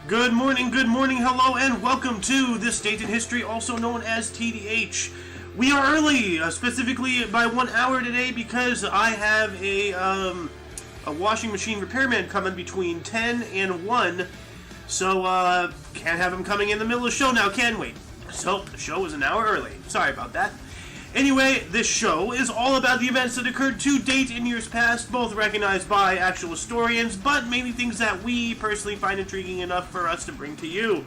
Good morning, hello, and welcome to This Date in History, also known as TDH. We are early, specifically by 1 hour today, because I have a washing machine repairman coming between 10 and 1, so can't have him coming in the middle of the show now, can we? So, the show is an hour early. Sorry about that. Anyway, this show is all about the events that occurred to date in years past, both recognized by actual historians, but mainly things that we personally find intriguing enough for us to bring to you.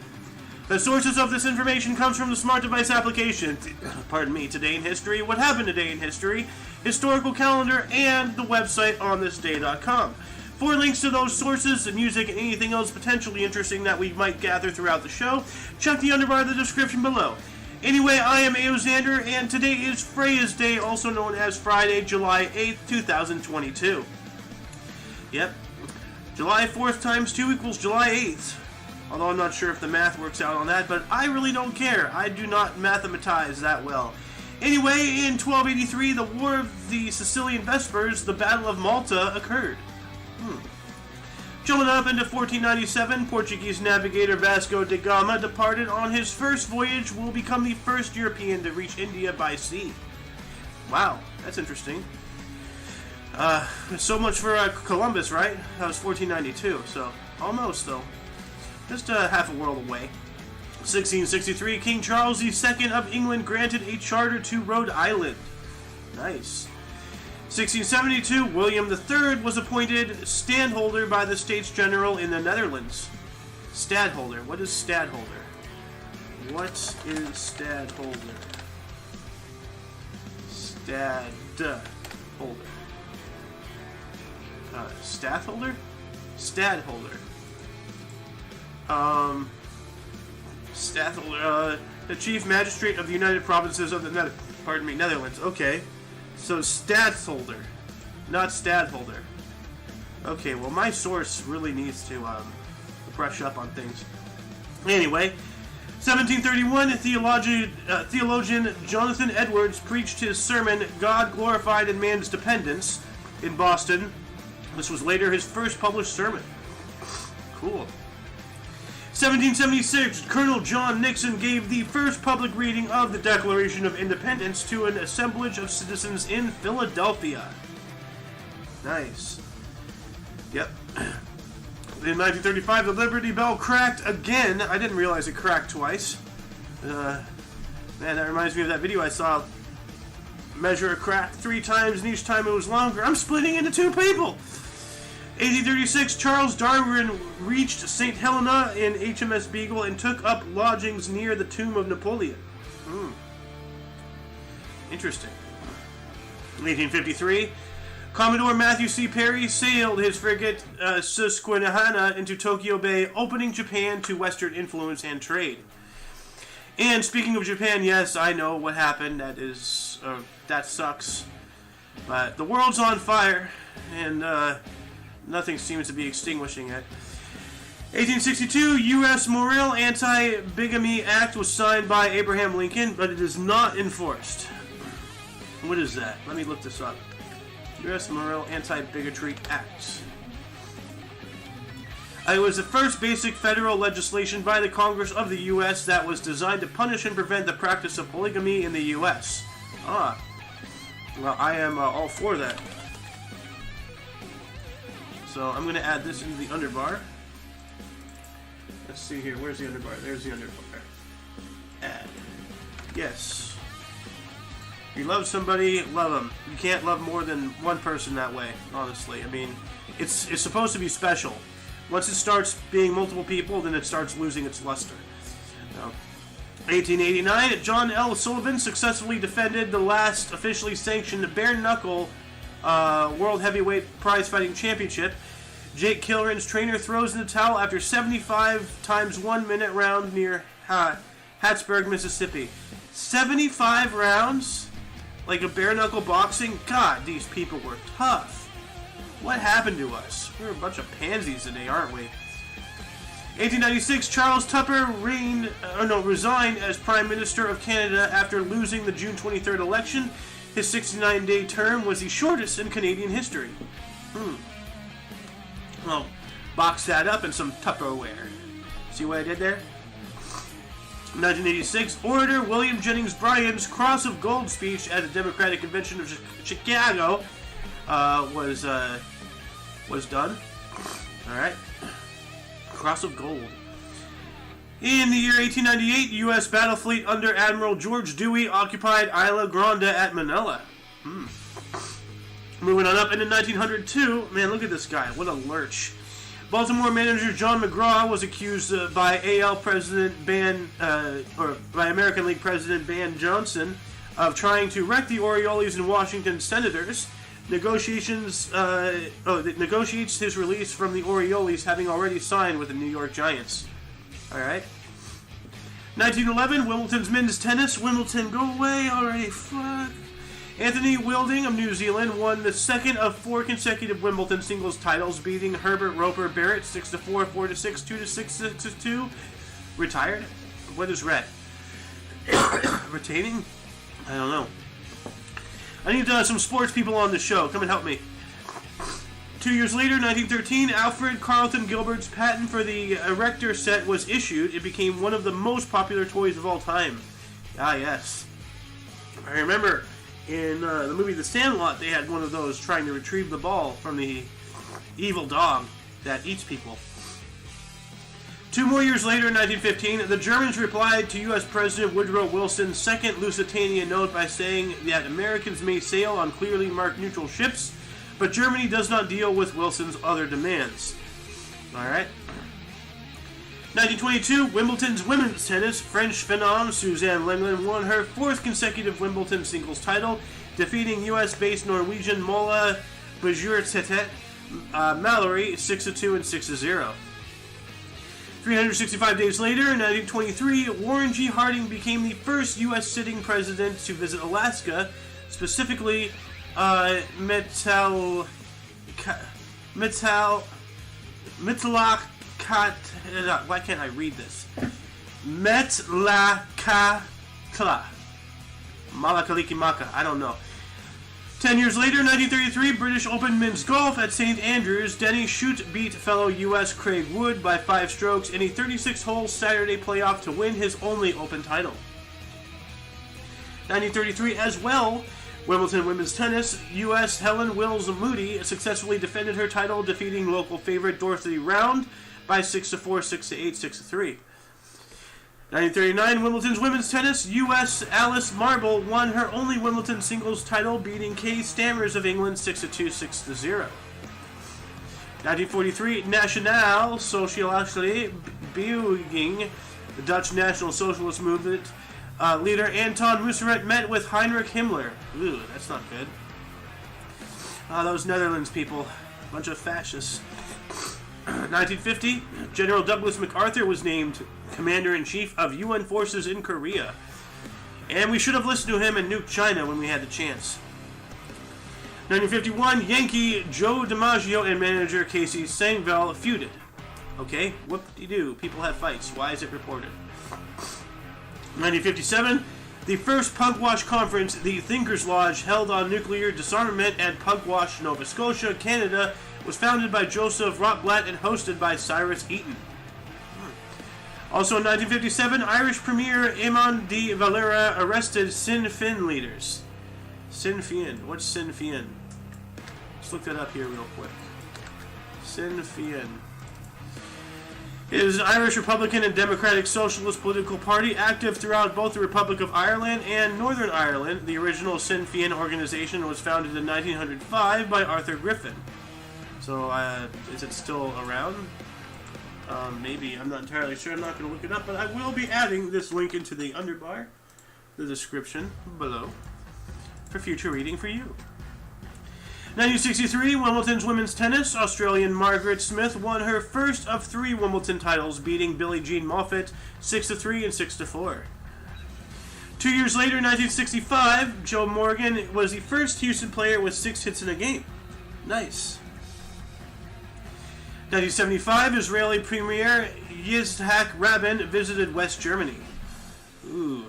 The sources of this information comes from the smart device application, Today in History, What Happened Today in History, Historical Calendar, and the website onthisday.com. For links to those sources, music, and anything else potentially interesting that we might gather throughout the show, check the underbar of the description below. Anyway, I am Aoxander, and today is Freya's Day, also known as Friday, July 8th, 2022. Yep, July 4th times 2 equals July 8th. Although I'm not sure if the math works out on that, but I really don't care. I do not mathematize that well. Anyway, in 1283, the War of the Sicilian Vespers, the Battle of Malta, occurred. Jumping up into 1497, Portuguese navigator Vasco da Gama departed on his first voyage, will become the first European to reach India by sea. Wow, that's interesting. So much for Columbus, right? That was 1492, so almost, though. Just half a world away. 1663, King Charles II of England granted a charter to Rhode Island. Nice. 1672, William III was appointed stadholder by the States General in the Netherlands. Stadholder. What is stadholder? What is stadholder? Stadholder. Stadholder? Stadholder. Stadholder. The Chief Magistrate of the United Provinces of the Netherlands. Okay. So, stadholder, not stadholder. Okay, well, my source really needs to brush up on things. Anyway, 1731, theologian Jonathan Edwards preached his sermon, God Glorified in Man's Dependence, in Boston. This was later his first published sermon. Cool. 1776, Colonel John Nixon gave the first public reading of the Declaration of Independence to an assemblage of citizens in Philadelphia. Nice. Yep. In 1935, the Liberty Bell cracked again. I didn't realize it cracked twice. Man, that reminds me of that video I saw. Measure a crack 3 times, and each time it was longer. I'm splitting into 2 people! 1836, Charles Darwin reached St. Helena in HMS Beagle and took up lodgings near the tomb of Napoleon. Interesting. 1853, Commodore Matthew C. Perry sailed his frigate Susquehanna into Tokyo Bay, opening Japan to Western influence and trade. And speaking of Japan, yes, I know what happened. That sucks. But the world's on fire, and nothing seems to be extinguishing it. 1862, U.S. Morrill Anti-Bigamy Act was signed by Abraham Lincoln, but it is not enforced. What is that? Let me look this up. U.S. Morrill Anti-Bigotry Act. It was the first basic federal legislation by the Congress of the U.S. that was designed to punish and prevent the practice of polygamy in the U.S. Well, I am all for that. So I'm going to add this into the underbar. Let's see here. Where's the underbar? There's the underbar. Add. Yes. If you love somebody, love them. You can't love more than one person that way, honestly. I mean, it's supposed to be special. Once it starts being multiple people, then it starts losing its luster. 1889, John L. Sullivan successfully defended the last officially sanctioned bare-knuckle World Heavyweight Prize-Fighting Championship. Jake Kilren's trainer throws in the towel after 75 times 1 minute round near Hattiesburg, Mississippi. 75 rounds? Like a bare-knuckle boxing? God, these people were tough. What happened to us? We're a bunch of pansies today, aren't we? 1896, Charles Tupper resigned as Prime Minister of Canada after losing the June 23rd election. His 69-day term was the shortest in Canadian history. Well, box that up in some Tupperware. See what I did there? 1986, orator William Jennings Bryan's Cross of Gold speech at the Democratic Convention of Chicago was done. Alright. Cross of Gold. In the year 1898, U.S. battle fleet under Admiral George Dewey occupied Isla Grande at Manila. Moving on up into 1902, man, look at this guy. What a lurch. Baltimore manager John McGraw was accused by American League President Ban Johnson of trying to wreck the Orioles and Washington Senators. Negotiates his release from the Orioles, having already signed with the New York Giants. Alright. 1911, Wimbledon's men's tennis. Wimbledon, go away already, fuck. Anthony Wilding of New Zealand won the second of 4 consecutive Wimbledon singles titles, beating Herbert Roper Barrett 6-4, 4-6, 2-6, 6-2. Retired? What is red? Retaining? I don't know. I need some sports people on the show. Come and help me. 2 years later, 1913, Alfred Carlton Gilbert's patent for the Erector set was issued. It became one of the most popular toys of all time. Ah, yes. I remember in the movie The Sandlot, they had one of those trying to retrieve the ball from the evil dog that eats people. 2 more years later, in 1915, the Germans replied to U.S. President Woodrow Wilson's second Lusitania note by saying that Americans may sail on clearly marked neutral ships, but Germany does not deal with Wilson's other demands. Alright. 1922, Wimbledon's women's tennis. French phenom Suzanne Lenglen won her 4th consecutive Wimbledon singles title, defeating U.S.-based Norwegian Molla Bjørnstad Mallory 6-2 and 6-0. 365 days later, in 1923, Warren G. Harding became the first U.S. sitting president to visit Alaska, specifically Metlakatla. Why can't I read this? Metlakatla. Malakalikimaka. I don't know. 10 years later, 1933, British Open men's golf at St. Andrews. Denny Shute beat fellow U.S. Craig Wood by 5 strokes in a 36-hole Saturday playoff to win his only Open title. 1933 as well, Wimbledon women's tennis. U.S. Helen Wills Moody successfully defended her title, defeating local favorite Dorothy Round by 6-4, 6-8, 6-3. 1939, Wimbledon's women's tennis. U.S. Alice Marble won her only Wimbledon singles title, beating Kay Stammers of England 6-2, 6-0. 1943, Nationale Socialistische Beweging, the Dutch National Socialist Movement leader Anton Musseret met with Heinrich Himmler. Ooh, that's not good. Those Netherlands people, bunch of fascists. 1950, General Douglas MacArthur was named Commander-in-Chief of UN forces in Korea. And we should have listened to him and nuked China when we had the chance. 1951, Yankee Joe DiMaggio and manager Casey Sangvell feuded. Okay, whoop-de-doo, people have fights. Why is it reported? 1957, the first Pugwash Conference, the Thinkers Lodge, held on nuclear disarmament at Pugwash, Nova Scotia, Canada, was founded by Joseph Rotblat and hosted by Cyrus Eaton. Also in 1957, Irish Premier Eamon de Valera arrested Sinn Féin leaders. Sinn Féin. What's Sinn Féin? Let's look that up here real quick. Sinn Féin. It is an Irish Republican and Democratic Socialist political party active throughout both the Republic of Ireland and Northern Ireland. The original Sinn Féin organization was founded in 1905 by Arthur Griffin. So, is it still around? Maybe. I'm not entirely sure. I'm not going to look it up, but I will be adding this link into the underbar, the description below, for future reading for you. 1963, Wimbledon's women's tennis. Australian Margaret Smith won her first of 3 Wimbledon titles, beating Billie Jean Moffitt 6-3 and 6-4. 2 years later, 1965, Joe Morgan was the first Houston player with 6 hits in a game. Nice. 1975, Israeli Premier Yitzhak Rabin visited West Germany. Ooh.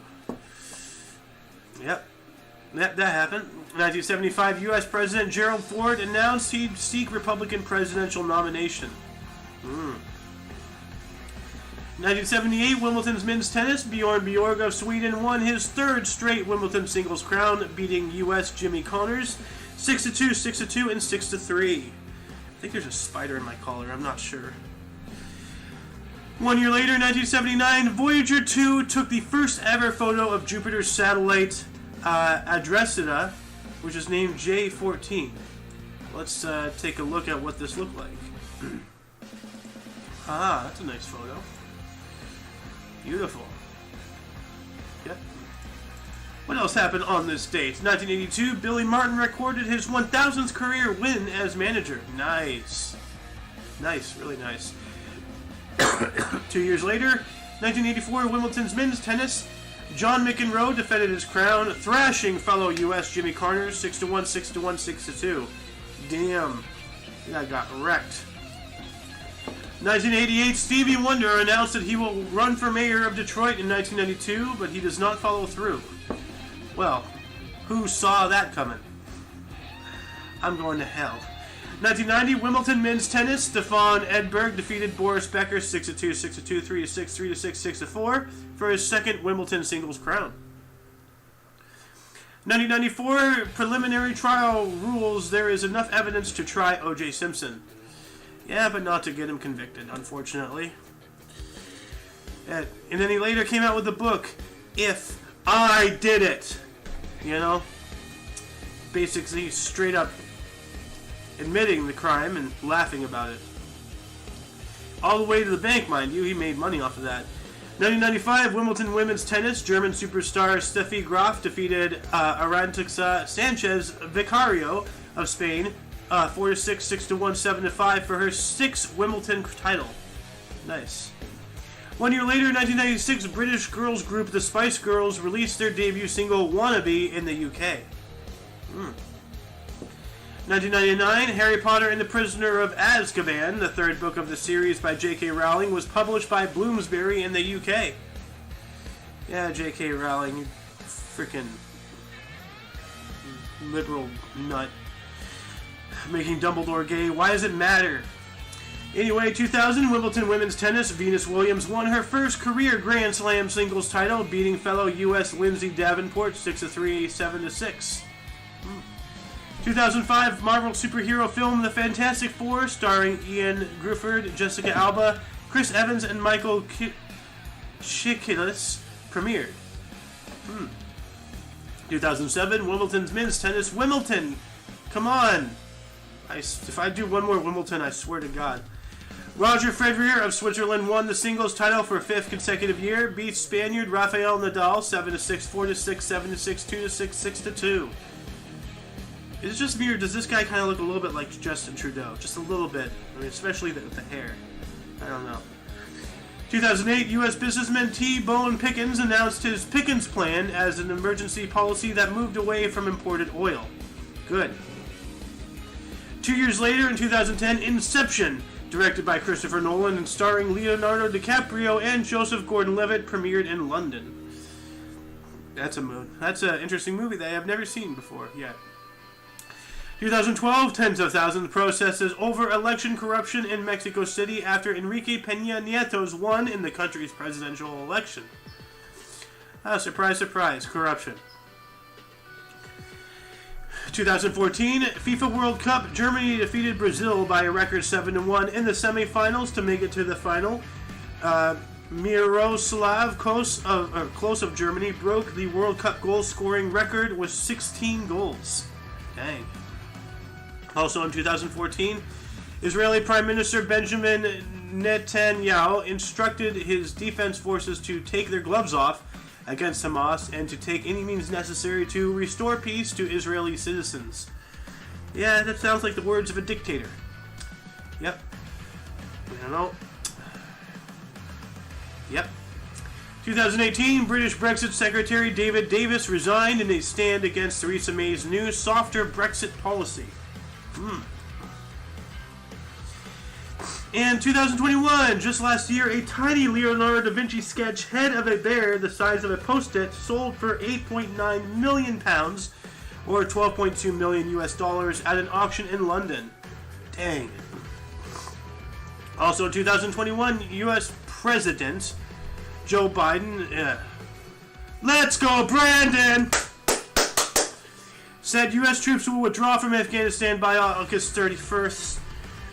Yep. That happened. 1975, U.S. President Gerald Ford announced he'd seek Republican presidential nomination. 1978, Wimbledon's men's tennis. Bjorn Borg of Sweden won his third straight Wimbledon singles crown, beating U.S. Jimmy Connors 6-2, 6-2, and 6-3. I think there's a spider in my collar. I'm not sure. 1 year later, 1979, Voyager 2 took the first ever photo of Jupiter's satellite Adresida, which is named J14. Let's take a look at what this looked like. Ah, that's a nice photo. Beautiful. Yep. What else happened on this date? 1982, Billy Martin recorded his 1000th career win as manager. Nice. Nice, really nice. 2 years later, 1984, Wimbledon's men's tennis. John McEnroe defended his crown, thrashing fellow U.S. Jimmy Connors 6-1, 6-1, 6-2. Damn. That got wrecked. 1988, Stevie Wonder announced that he will run for mayor of Detroit in 1992, but he does not follow through. Well, who saw that coming? I'm going to hell. 1990, Wimbledon men's tennis. Stefan Edberg defeated Boris Becker 6-2, 6-2, 3-6, 3-6, 6-4 for his second Wimbledon singles crown. 1994, preliminary trial rules there is enough evidence to try O.J. Simpson. Yeah, but not to get him convicted, unfortunately. And then he later came out with the book, If I Did It. You know? Basically, straight up admitting the crime and laughing about it. All the way to the bank, mind you. He made money off of that. 1995, Wimbledon women's tennis. German superstar Steffi Graf defeated Arantixa Sanchez Vicario of Spain 4-6, 6-1, 7-5 for her sixth Wimbledon title. Nice. 1 year later, 1996, British girls group The Spice Girls released their debut single Wannabe in the UK. 1999, Harry Potter and the Prisoner of Azkaban, the third book of the series by J.K. Rowling, was published by Bloomsbury in the UK. Yeah, J.K. Rowling, you freaking liberal nut. Making Dumbledore gay. Why does it matter? Anyway, 2000, Wimbledon women's tennis. Venus Williams won her first career Grand Slam singles title, beating fellow U.S. Lindsay Davenport 6-3, 7-6. 2005, Marvel superhero film The Fantastic Four, starring Ian Griffith, Jessica Alba, Chris Evans, and Michael Chiklis, premiered. 2007, Wimbledon's men's tennis. Wimbledon! Come on! If I do one more Wimbledon, I swear to God. Roger Federer of Switzerland won the singles title for a fifth consecutive year, beats Spaniard Rafael Nadal 7-6, 4-6, 7-6, 2-6, 6-2. Is it just me, or does this guy kind of look a little bit like Justin Trudeau? Just a little bit. I mean, especially with the hair. I don't know. 2008, U.S. businessman T. Bone Pickens announced his Pickens Plan as an emergency policy that moved away from imported oil. Good. 2 years later, in 2010, Inception, directed by Christopher Nolan and starring Leonardo DiCaprio and Joseph Gordon-Levitt, premiered in London. That's an interesting movie that I have never seen before yet. 2012, tens of thousands protested over election corruption in Mexico City after Enrique Peña Nieto won in the country's presidential election. Surprise, surprise, corruption. 2014, FIFA World Cup, Germany defeated Brazil by a record 7-1 in the semifinals to make it to the final. Miroslav Klose of Germany broke the World Cup goal scoring record with 16 goals. Dang. Also in 2014, Israeli Prime Minister Benjamin Netanyahu instructed his defense forces to take their gloves off against Hamas and to take any means necessary to restore peace to Israeli citizens. Yeah, that sounds like the words of a dictator. Yep. I don't know. Yep. 2018, British Brexit Secretary David Davis resigned in a stand against Theresa May's new, softer Brexit policy. And 2021, just last year, a tiny Leonardo da Vinci sketch head of a bear the size of a post-it sold for £8.9 million, or $12.2 million US at an auction in London. Dang. Also, 2021 U.S. President Joe Biden, let's go, Brandon! Said U.S. troops will withdraw from Afghanistan by August 31st,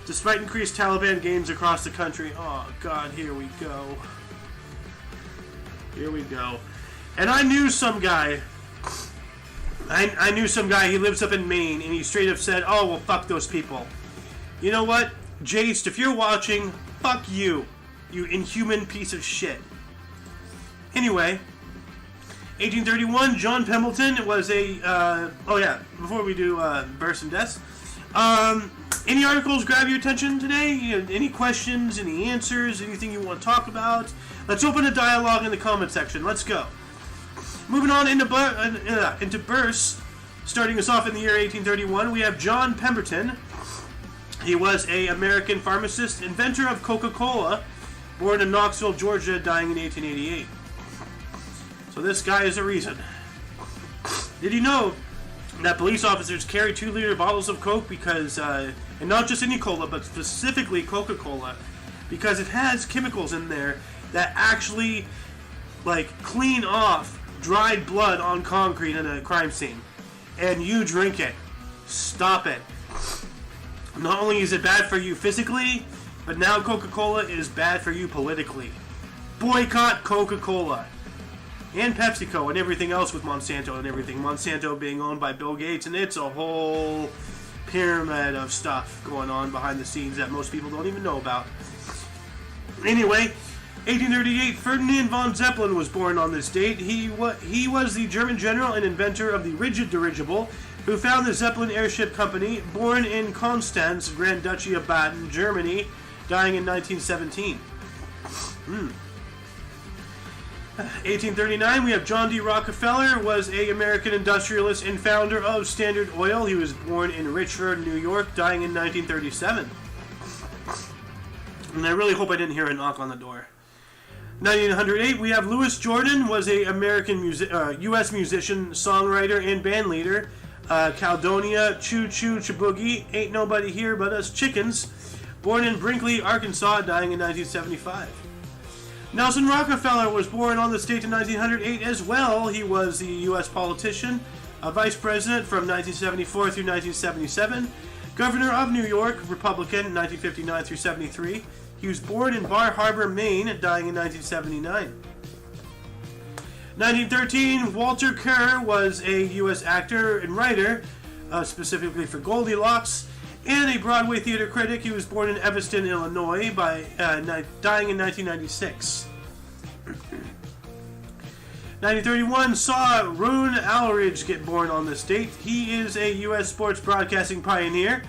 despite increased Taliban gains across the country. Oh, God, here we go. Here we go. And I knew some guy. I knew some guy, he lives up in Maine, and he straight up said, oh, well, fuck those people. You know what? Jace, if you're watching, fuck you. You inhuman piece of shit. Anyway, 1831, John Pemberton was a, oh yeah, before we do births and deaths, any articles grab your attention today? You know, any questions, any answers, anything you want to talk about? Let's open a dialogue in the comment section. Let's go. Moving on into births, starting us off in the year 1831, we have John Pemberton. He was an American pharmacist, inventor of Coca-Cola, born in Knoxville, Georgia, dying in 1888. So this guy is a reason. Did you know that police officers carry 2-liter bottles of Coke because, and not just any cola, but specifically Coca-Cola, because it has chemicals in there that actually, like, clean off dried blood on concrete in a crime scene. And you drink it. Stop it. Not only is it bad for you physically, but now Coca-Cola is bad for you politically. Boycott Coca-Cola. And PepsiCo and everything else with Monsanto and everything. Monsanto being owned by Bill Gates, and it's a whole pyramid of stuff going on behind the scenes that most people don't even know about. Anyway, 1838, Ferdinand von Zeppelin was born on this date. He was the German general and inventor of the rigid dirigible, who founded the Zeppelin Airship Company, born in Konstanz, Grand Duchy of Baden, Germany, dying in 1917. 1839, we have John D. Rockefeller, was an American industrialist and founder of Standard Oil. He was born in Richford, New York, dying in 1937. And I really hope I didn't hear a knock on the door. 1908, we have Louis Jordan, was an American U.S. musician, songwriter, and band leader. Caledonia, Choo Choo Chaboogie, Ain't Nobody Here But Us Chickens, born in Brinkley, Arkansas, dying in 1975. Nelson Rockefeller was born on this date in 1908 as well. He was the U.S. politician, a vice president from 1974 through 1977, governor of New York, Republican, 1959 through 73. He was born in Bar Harbor, Maine, dying in 1979. 1913, Walter Kerr was a U.S. actor and writer, specifically for Goldilocks, and a Broadway theater critic. He was born in Evanston, Illinois, dying in 1996. 1931 saw Roone Alaridge get born on this date. He is a U.S. sports broadcasting pioneer,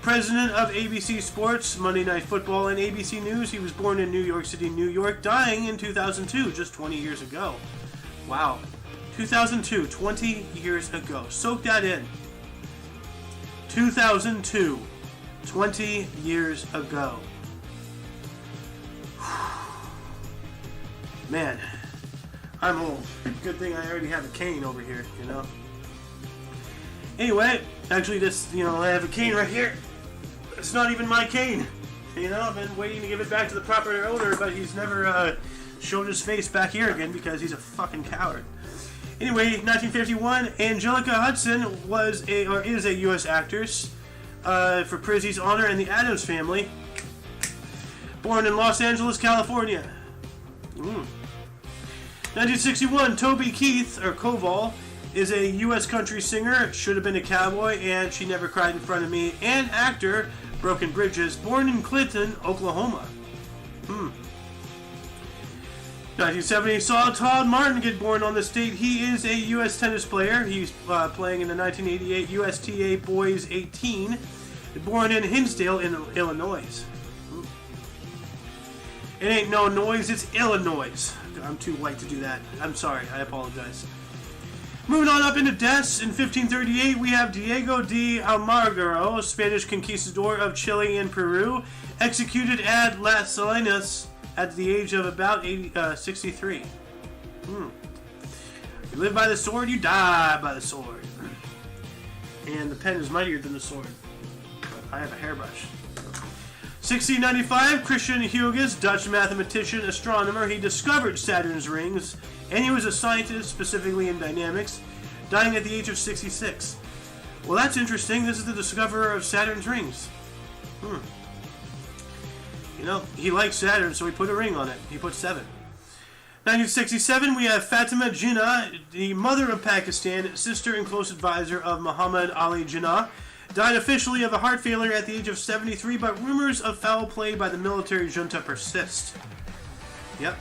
president of ABC Sports, Monday Night Football, and ABC News. He was born in New York City, New York, dying in 2002, just 20 years ago. Wow. 2002, 20 years ago. Soak that in. 2002, 20 years ago. Man, I'm old. Good thing I already have a cane over here, you know. Anyway, actually this, I have a cane right here. It's not even my cane. I've been waiting to give it back to the proper owner, but he's never showed his face back here again because he's a fucking coward. Anyway, 1951, Angelica Hudson is a U.S. actress for Prizzy's Honor and the Addams Family. Born in Los Angeles, California. 1961, Toby Keith, or Koval, is a U.S. country singer, should have been a cowboy, and She Never Cried in Front of Me, and actor, Broken Bridges, born in Clinton, Oklahoma. 1970 saw Todd Martin get born on this date. He is a U.S. tennis player. He's playing in the 1988 USTA Boys 18, born in Hinsdale, in Illinois. It ain't no noise, it's Illinois. I'm too white to do that. I'm sorry, I apologize. Moving on up into deaths, in 1538 we have Diego de Almagro, Spanish conquistador of Chile and Peru, executed at Las Salinas at the age of about 63. You live by the sword, you die by the sword. And the pen is mightier than the sword. But I have a hairbrush. 1695, Christian Huygens, Dutch mathematician, astronomer, he discovered Saturn's rings, and he was a scientist, specifically in dynamics, dying at the age of 66. Well, that's interesting. This is the discoverer of Saturn's rings. You know, he likes Saturn, so he put a ring on it. He put 7. 1967, we have Fatima Jinnah, the mother of Pakistan, sister and close advisor of Muhammad Ali Jinnah, died officially of a heart failure at the age of 73, but rumors of foul play by the military junta persist. Yep.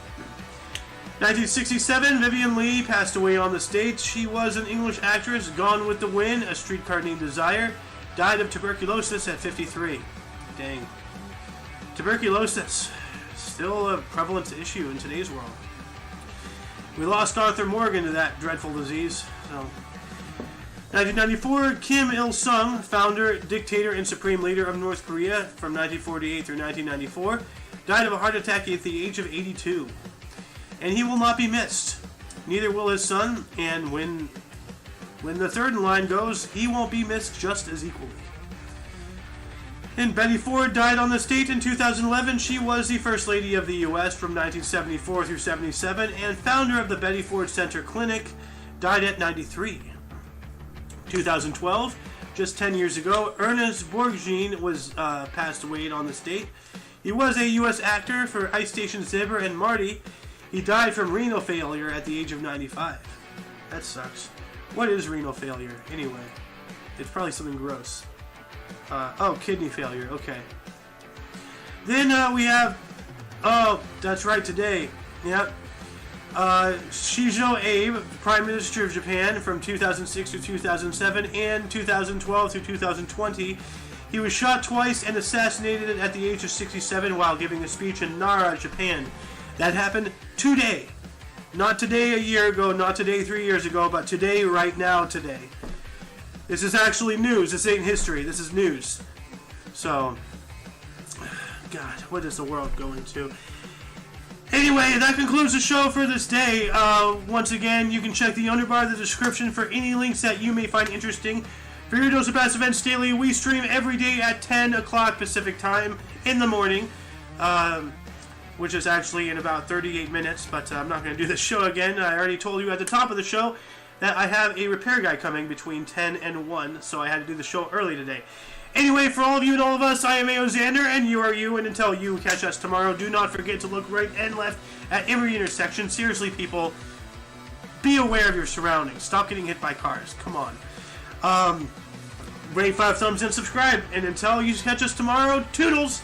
1967, Vivian Leigh passed away on the stage. She was an English actress, Gone with the Wind, A Streetcar Named Desire, died of tuberculosis at 53. Dang. Tuberculosis, still a prevalent issue in today's world. We lost Arthur Morgan to that dreadful disease. So, 1994, Kim Il-sung, founder, dictator, and supreme leader of North Korea from 1948 through 1994, died of a heart attack at the age of 82. And he will not be missed. Neither will his son, and when the third in line goes, he won't be missed just as equally. And Betty Ford died on this date in 2011. She was the First Lady of the U.S. from 1974 through 77 and founder of the Betty Ford Center Clinic, died at 93. 2012, just 10 years ago, Ernest Borgnine was passed away on this date. He was a U.S. actor for Ice Station Zebra and Marty. He died from renal failure at the age of 95. That sucks. What is renal failure, anyway? It's probably something gross. Kidney failure, okay. Then we have, that's right, today. Yep. Shinzo Abe, Prime Minister of Japan from 2006 to 2007 and 2012 through 2020. He was shot twice and assassinated at the age of 67 while giving a speech in Nara, Japan. That happened today. Not today a year ago, not today 3 years ago, but today, right now, today. This is actually news. This ain't history. This is news. So, God, what is the world going to? Anyway, that concludes the show for this day. Once again, you can check the underbar of the description for any links that you may find interesting. For your dose of past events daily, we stream every day at 10 o'clock Pacific time in the morning, which is actually in about 38 minutes, but I'm not going to do this show again. I already told you at the top of the show that I have a repair guy coming between 10 and 1, so I had to do the show early today. Anyway, for all of you and all of us, I am A.O. Xander, and you are you, and until you catch us tomorrow, do not forget to look right and left at every intersection. Seriously, people, be aware of your surroundings. Stop getting hit by cars. Come on. Rate 5 thumbs and subscribe, and until you catch us tomorrow, toodles!